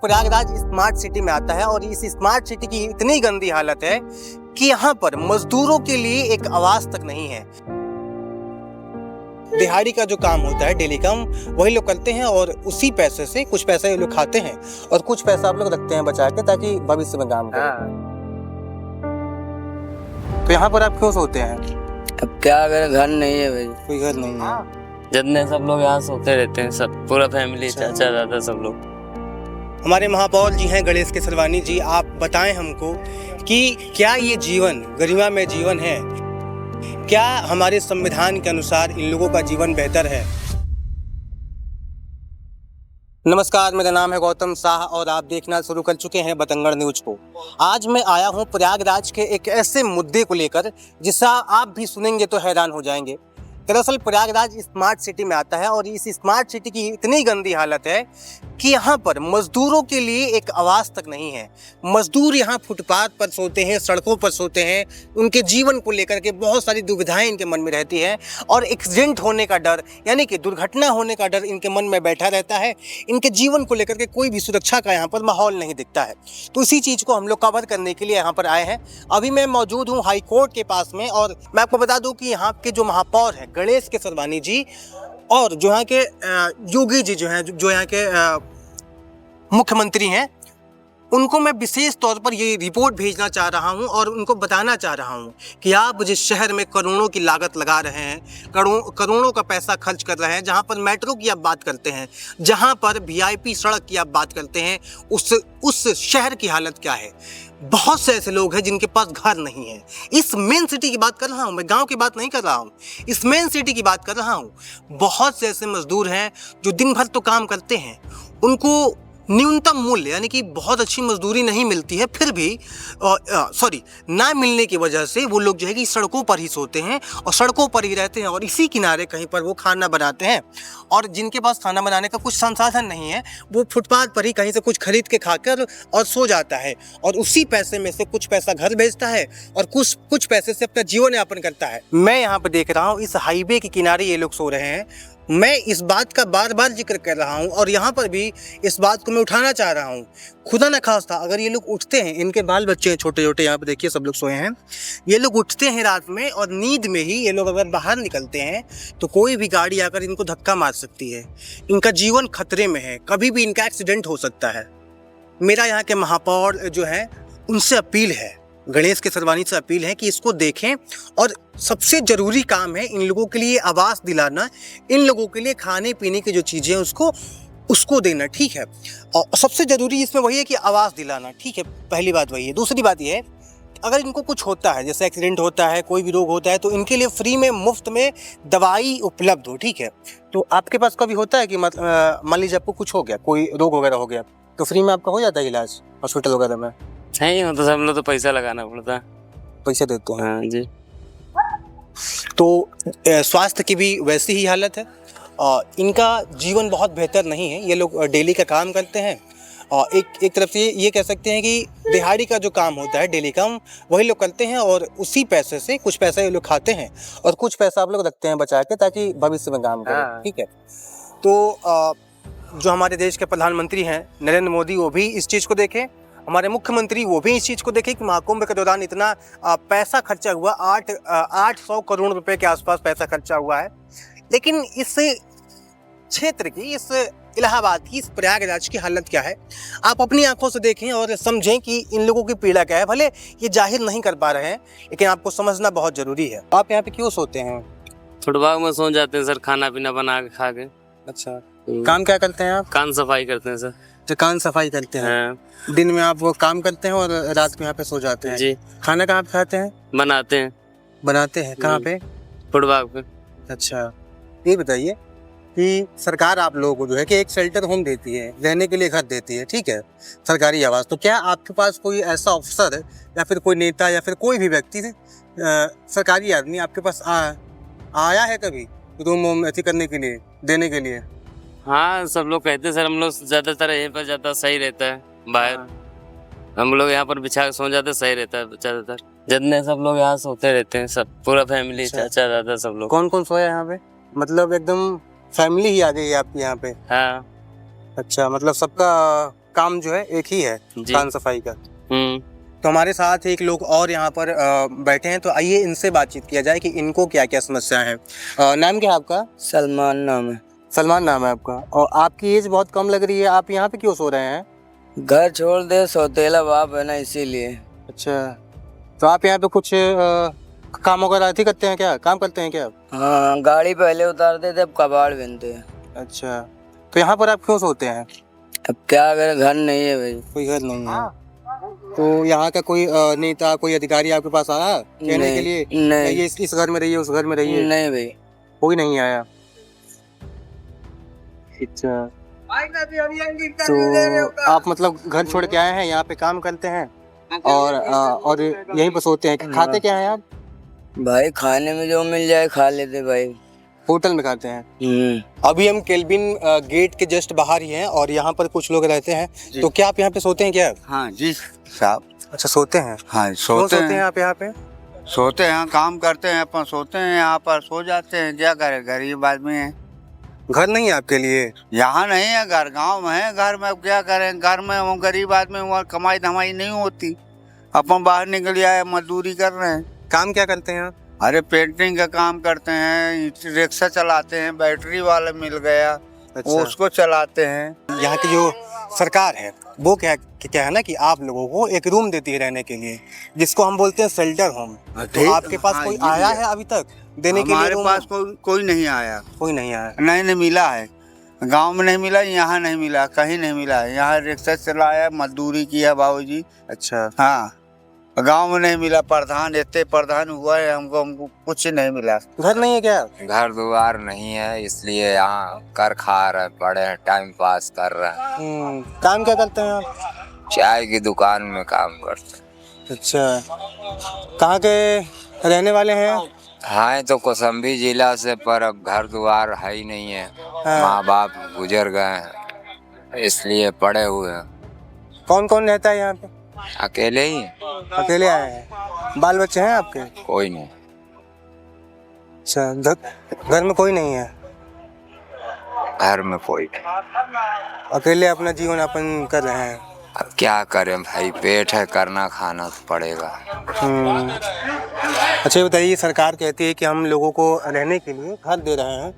Prayagraj smart city में आता है और इस स्मार्ट सिटी की इतनी गंदी हालत है कि यहाँ पर मजदूरों के लिए एक आवास तक नहीं है। दिहाड़ी का जो काम होता है डेली का वही लोग करते हैं और उसी पैसे से कुछ पैसा ये लोग खाते हैं और कुछ पैसा आप लोग रखते हैं बचा के ताकि भविष्य में काम करें। तो यहाँ पर आप क्यों सोते हैं? अब क्या करें, घर नहीं है भाई, कोई घर नहीं है। जितने सब लोग यहाँ सोते रहते हैं, सब पूरा फैमिली, चाचा दादा सब लोग। हमारे महापौर जी हैं गणेश केसरवानी जी, आप बताएं हमको कि क्या ये जीवन गरिमा में जीवन है? क्या हमारे संविधान के अनुसार इन लोगों का जीवन बेहतर है? नमस्कार, मेरा नाम है गौतम शाह और आप देखना शुरू कर चुके हैं बतंगड़ न्यूज को। आज मैं आया हूं प्रयागराज के एक ऐसे मुद्दे को लेकर जिसका आप भी सुनेंगे तो हैरान हो जाएंगे। दरअसल प्रयागराज स्मार्ट सिटी में आता है और इस स्मार्ट सिटी की इतनी गंदी हालत है कि यहाँ पर मजदूरों के लिए एक आवास तक नहीं है। मजदूर यहाँ फुटपाथ पर सोते हैं, सड़कों पर सोते हैं। उनके जीवन को लेकर के बहुत सारी दुविधाएं इनके मन में रहती है और एक्सीडेंट होने का डर, यानी कि दुर्घटना होने का डर इनके मन में बैठा रहता है। इनके जीवन को लेकर के कोई भी सुरक्षा का यहाँ पर माहौल नहीं दिखता है। तो इसी चीज़ को हम लोग कवर करने के लिए यहाँ पर आए हैं। अभी मैं मौजूद हूँ हाई कोर्ट के पास में और मैं आपको बता दूँ कि यहाँ के जो महापौर हैं गणेश केसरवानी जी और जो यहाँ के योगी जी जो यहाँ के मुख्यमंत्री हैं, उनको मैं विशेष तौर पर ये रिपोर्ट भेजना चाह रहा हूँ और उनको बताना चाह रहा हूँ कि आप जिस शहर में करोड़ों की लागत लगा रहे हैं, करोड़ों का पैसा खर्च कर रहे हैं, जहाँ पर मेट्रो की आप बात करते हैं, जहाँ पर वीआईपी सड़क की आप बात करते हैं, उस शहर की हालत क्या है। बहुत से ऐसे लोग हैं जिनके पास घर नहीं है। इस मेन सिटी की बात कर रहा हूँ मैं, गांव की बात नहीं कर रहा हूँ, इस मेन सिटी की बात कर रहा हूँ। बहुत से ऐसे मजदूर हैं जो दिन भर तो काम करते हैं, उनको न्यूनतम मूल्य यानी कि बहुत अच्छी मजदूरी नहीं मिलती है, फिर भी ना मिलने की वजह से वो लोग जो है कि सड़कों पर ही सोते हैं और सड़कों पर ही रहते हैं और इसी किनारे कहीं पर वो खाना बनाते हैं। और जिनके पास खाना बनाने का कुछ संसाधन नहीं है वो फुटपाथ पर ही कहीं से कुछ खरीद के खाकर और सो जाता है और उसी पैसे में से कुछ पैसा घर भेजता है और कुछ पैसे से अपना जीवन यापन करता है। मैं यहाँ पर देख रहा हूँ इस हाईवे के किनारे ये लोग सो रहे हैं। मैं इस बात का बार बार जिक्र कर रहा हूँ और यहाँ पर भी इस बात को मैं उठाना चाह रहा हूँ। खुदा न खास्ता अगर ये लोग उठते हैं, इनके बाल बच्चे हैं छोटे छोटे, यहाँ पे देखिए सब लोग सोए हैं, ये लोग उठते हैं रात में और नींद में ही ये लोग अगर बाहर निकलते हैं तो कोई भी गाड़ी आकर इनको धक्का मार सकती है। इनका जीवन खतरे में है, कभी भी इनका एक्सीडेंट हो सकता है। मेरा यहाँ के महापौर जो है उनसे अपील है, गणेश केसरवानी से अपील है कि इसको देखें और सबसे ज़रूरी काम है इन लोगों के लिए आवास दिलाना, इन लोगों के लिए खाने पीने की जो चीज़ें हैं उसको देना, ठीक है। और सबसे ज़रूरी इसमें वही है कि आवास दिलाना, ठीक है, पहली बात वही है। दूसरी बात यह है अगर इनको कुछ होता है, जैसे एक्सीडेंट होता है, कोई भी रोग होता है, तो इनके लिए फ्री में मुफ्त में दवाई उपलब्ध हो, ठीक है। तो आपके पास कभी होता है कि मान लीजिए आपको कुछ हो गया, कोई रोग वगैरह हो गया, तो फ्री में आपका हो जाता है इलाज हॉस्पिटल वगैरह में? नहीं होता, सब लोग तो पैसा लगाना पड़ता है। पैसे देते हैं? हाँ जी। तो स्वास्थ्य की भी वैसी ही हालत है और इनका जीवन बहुत बेहतर नहीं है। ये लोग डेली का काम करते हैं और एक तरफ से ये कह सकते हैं कि दिहाड़ी का जो काम होता है डेली का वही लोग करते हैं और उसी पैसे से कुछ पैसा ये लोग खाते हैं और कुछ पैसा आप लोग रखते हैं बचा के ताकि भविष्य में काम करें, ठीक है। तो जो हमारे देश के प्रधानमंत्री हैं नरेंद्र मोदी, वो भी इस चीज़ को देखें, हमारे मुख्यमंत्री वो भी इस चीज़ को देखें कि महाकुंभ के दौरान इतना पैसा खर्चा हुआ, 800 करोड़ रुपए के आसपास पैसा खर्चा हुआ है। लेकिन इस क्षेत्र की, इस इलाहाबाद की, इस प्रयागराज की हालत क्या है आप अपनी आंखों से देखें और समझें कि इन लोगों की पीड़ा क्या है। भले ये जाहिर नहीं कर पा रहे हैं लेकिन आपको समझना बहुत ज़रूरी है। आप यहाँ पे क्यों सोते हैं? फुटपाथ में सो जाते हैं सर, खाना पीना बना के खा के। अच्छा, काम क्या करते हैं आप? कान सफाई करते हैं सर। तो कान सफाई करते हैं? हाँ। दिन में आप वो काम करते हैं और रात में यहाँ पे सो जाते हैं जी। खाना कहाँ पे खाते हैं? बनाते हैं कहाँ पे? फुटपाथ पे। अच्छा, ये बताइए कि सरकार आप लोगों को जो है कि एक शेल्टर होम देती है, रहने के लिए घर देती है, ठीक है, सरकारी आवास। तो क्या आपके पास कोई ऐसा अफसर या फिर कोई नेता या फिर कोई भी व्यक्ति सरकारी आदमी आपके पास आया है कभी रूम ऐसी करने के लिए, देने के लिए? हाँ, सब लोग कहते हैं सर, हम लोग ज़्यादातर यहीं पर ज़्यादा सही रहता है। बाहर हम लोग यहाँ पर बिछा के सो जाते, सही रहता है ज़्यादातर। जितने सब लोग यहाँ सोते रहते हैं, सब पूरा फैमिली, चाचा दादा सब लोग। कौन कौन सोया यहाँ पे? मतलब एकदम फैमिली ही आ गई है आपकी यहाँ पे? हाँ। अच्छा, मतलब सबका काम जो है एक ही है, जी। खान सफाई का। तो हमारे साथ एक लोग और यहाँ पर बैठे हैं, तो आइए इनसे बातचीत किया जाए कि इनको क्या क्या समस्या है। नाम क्या है आपका? सलमान नाम है। सलमान नाम है आपका, और आपकी एज बहुत कम लग रही है, आप यहाँ पे क्यों सो रहे हैं? घर छोड़ दे, सौतेला बाप है ना, इसीलिए। अच्छा, तो आप यहाँ पे कुछ काम वगैरह ही करते हैं क्या? काम करते हैं क्या आप? हाँ, गाड़ी पहले उतारते थे, अब कबाड़ बनते हैं। अच्छा, तो यहाँ पर आप क्यों सोते हैं? अब क्या करें, घर नहीं है भाई। कोई घर नहीं है, तो यहाँ का कोई नेता, कोई अधिकारी आपके पास आया कहने के लिए नहीं ये इस घर में रहिए, उस घर में रहिए? नहीं भाई। कोई नहीं आया। अच्छा, तो आप मतलब घर छोड़ के आए हैं, यहाँ पे काम करते हैं और यहीं पर सोते हैं। खाते क्या हैं आप? भाई खाने में जो मिल जाए खा लेते भाई। होटल में खाते हैं। अभी हम केल्विन गेट के जस्ट बाहर ही हैं और यहाँ पर कुछ लोग रहते हैं। तो क्या आप यहाँ पे सोते हैं क्या? हाँ जी साहब। अच्छा, सोते हैं। हाँ क्यों सोते सोते हैं हैं। आप यहाँ पे? सोते हैं, काम करते हैं, अपन सोते हैं यहाँ पर, सो जाते हैं। क्या करें, गरीब आदमी है। घर नहीं है आपके लिए? यहाँ नहीं है घर, गांव में है। घर में अब क्या करें, घर में वो गरीब आदमी, वहाँ कमाई धमाई नहीं होती। अपन बाहर निकल आए, मजदूरी कर रहे हैं। काम क्या करते हैं आप? अरे पेंटिंग का काम करते हैं, रिक्शा चलाते हैं, बैटरी वाला मिल गया वो उसको चलाते हैं। यहाँ की जो सरकार है वो क्या है ना कि आप लोगों को एक रूम देती है रहने के लिए, जिसको हम बोलते हैं शेल्टर होम। तो आपके पास हाँ, कोई ये आया है। है अभी तक देने के लिए हमारे रूम? पास कोई नहीं आया। कोई नहीं आया। नहीं मिला है, गांव में नहीं मिला, यहाँ नहीं मिला, कहीं नहीं मिला है। यहाँ रिक्शा चलाया, मजदूरी किया बाबूजी। अच्छा, हाँ, गांव में नहीं मिला। प्रधान इतने प्रधान हुआ है, हमको कुछ नहीं मिला। घर नहीं है क्या? घर द्वार नहीं है, इसलिए यहाँ कर खा रहे पड़े हैं, टाइम पास कर रहे हैं। काम क्या करते हैं आप? चाय की दुकान में काम करते हैं। अच्छा, कहाँ के रहने वाले हैं? हाँ, तो कौशाम्बी जिला से, पर अब घर द्वार है ही नहीं है। हाँ। माँ बाप गुजर गए हैं, इसलिए पड़े हुए हैं। कौन कौन रहता है यहाँ पे? अकेले ही, अकेले आए हैं? बाल बच्चे हैं आपके? कोई नहीं। अच्छा, घर में कोई नहीं है? घर में कोई, अकेले अपना जीवन यापन कर रहे हैं। अब क्या करें भाई, पेट है, करना खाना तो पड़ेगा। अच्छा, ये बताइए, सरकार कहती है कि हम लोगों को रहने के लिए घर दे रहे हैं,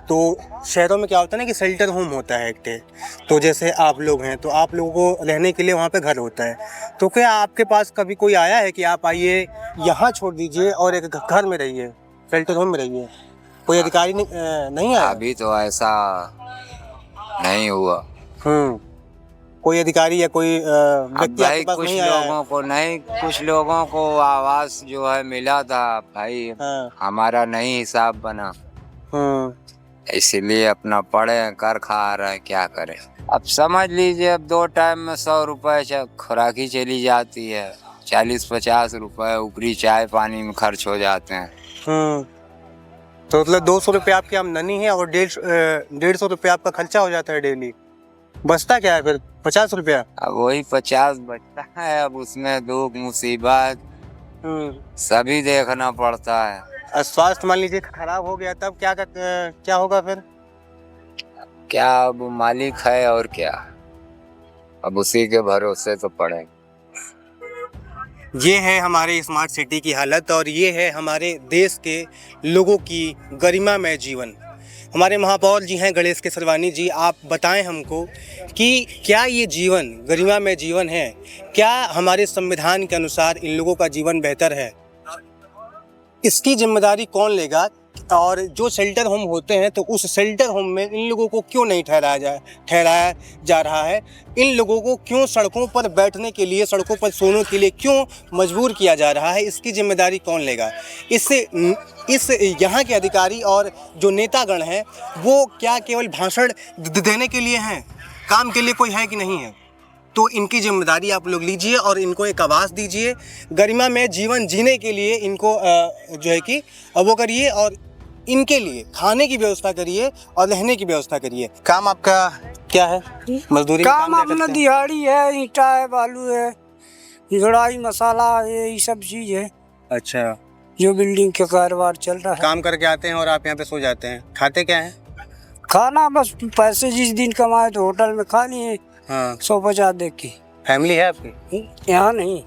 तो शहरों में क्या होता है ना कि शेल्टर होम होता है एक। तो जैसे आप लोग हैं, तो आप लोगों को रहने के लिए वहाँ पे घर होता है। तो क्या आपके पास कभी कोई आया है कि आप आइए यहाँ छोड़ दीजिए और एक घर में रहिए, शेल्टर होम में रहिए? कोई अधिकारी नहीं आया? अभी तो ऐसा नहीं हुआ। कोई अधिकारी या कोई अब व्यक्ति भाई आपके पास कुछ नहीं आया है? लोगों को नहीं, कुछ लोगों को आवास जो है मिला था भाई। हाँ। हमारा नहीं हिसाब बना, इसीलिए अपना पढ़े हैं, कर खा रहे हैं, क्या करें। अब समझ लीजिए, अब 2 टाइम में 100 रुपए खुराकी चली जाती है, 40-50 रुपए ऊपरी चाय पानी में खर्च हो जाते हैं। तो मतलब 200 रुपये आपकी आमदनी है और 150 रुपये आपका खर्चा हो जाता है डेली। बचता क्या है फिर? 50 रुपया। अब वही 50 बचता है। अब उसमें दुख मुसीबत सभी देखना पड़ता है। और स्वास्थ्य मान लीजिए खराब हो गया, तब क्या होगा फिर? क्या, अब मालिक है और क्या, अब उसी के भरोसे तो पड़े। ये है हमारे स्मार्ट सिटी की हालत और ये है हमारे देश के लोगों की गरिमामय जीवन। हमारे महापौर जी हैं गणेश केसरवानी जी, आप बताएं हमको कि क्या ये जीवन गरिमामय जीवन है? क्या हमारे संविधान के अनुसार इन लोगों का जीवन बेहतर है? इसकी जिम्मेदारी कौन लेगा? और जो शेल्टर होम होते हैं, तो उस शेल्टर होम में इन लोगों को क्यों नहीं ठहराया जा रहा है? इन लोगों को क्यों सड़कों पर बैठने के लिए, सड़कों पर सोने के लिए क्यों मजबूर किया जा रहा है? इसकी जिम्मेदारी कौन लेगा? इस यहाँ के अधिकारी और जो नेतागण हैं, वो क्या केवल भाषण देने के लिए हैं? काम के लिए कोई है कि नहीं है? तो इनकी जिम्मेदारी आप लोग लीजिए और इनको एक आवाज़ दीजिए। गरिमा में जीवन जीने के लिए इनको जो है कि वो करिए और इनके लिए खाने की व्यवस्था करिए और रहने की व्यवस्था करिए। काम आपका क्या है? मजदूरी का काम अपना दिहाड़ी है, ईंटा है, बालू है, जुड़ाई मसाला है, ये सब चीज है। अच्छा, जो बिल्डिंग का कारोबार चल रहा है। काम करके आते हैं और आप यहाँ पे सो जाते हैं। खाते क्या हैं? खाना बस पैसे जिस दिन कमाए तो होटल में खा लिए, हाँ 150 देख के। फैमिली है आपकी? यहाँ नहीं,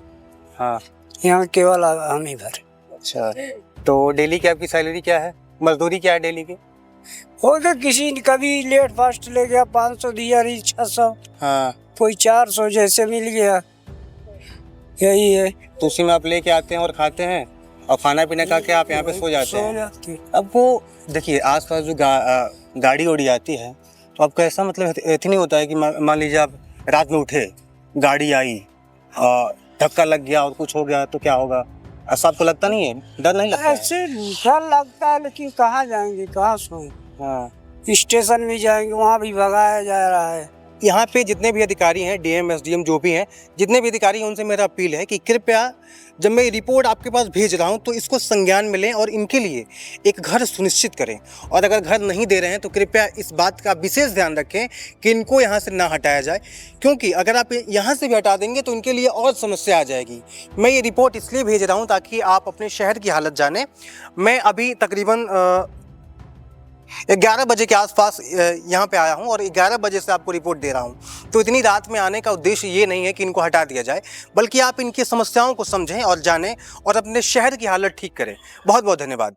हाँ यहाँ केवल हम ही भर। अच्छा, तो डेली की आपकी सैलरी क्या है, मजदूरी क्या है डेली की? हो तो किसी ने कभी लेट फास्ट ले गया 500 दिया, 600, हाँ कोई 400 जैसे मिल गया, यही है। तो उसी में आप लेके आते हैं और खाते हैं और खाना पीना खा के आप यहाँ पे सो जाते हैं। जाते। अब वो देखिए आसपास जो गाड़ी उड़ी आती है तो आपको ऐसा मतलब ऐसे नहीं होता है कि मान लीजिए आप रात में उठे, गाड़ी आई, धक्का लग गया और कुछ हो गया तो क्या होगा, ऐसा आपको लगता नहीं है? डर नहीं लगता है? ऐसे डर लगता है, लेकिन कहाँ जाएंगे, कहाँ सोए। हाँ, स्टेशन भी जाएंगे, वहाँ भी भगाया जा रहा है। यहाँ पे जितने भी अधिकारी हैं, डीएम एसडीएम जो भी हैं, जितने भी अधिकारी हैं, उनसे मेरा अपील है कि कृपया जब मैं रिपोर्ट आपके पास भेज रहा हूँ तो इसको संज्ञान में लें और इनके लिए एक घर सुनिश्चित करें। और अगर घर नहीं दे रहे हैं तो कृपया इस बात का विशेष ध्यान रखें कि इनको यहाँ से ना हटाया जाए, क्योंकि अगर आप यहाँ से भी हटा देंगे तो इनके लिए और समस्या आ जाएगी। मैं ये रिपोर्ट इसलिए भेज रहा हूँ ताकि आप अपने शहर की हालत जानें। मैं अभी तकरीबन 11 बजे के आसपास यहाँ पे आया हूँ और 11 बजे से आपको रिपोर्ट दे रहा हूँ। तो इतनी रात में आने का उद्देश्य ये नहीं है कि इनको हटा दिया जाए, बल्कि आप इनकी समस्याओं को समझें और जानें और अपने शहर की हालत ठीक करें। बहुत बहुत धन्यवाद।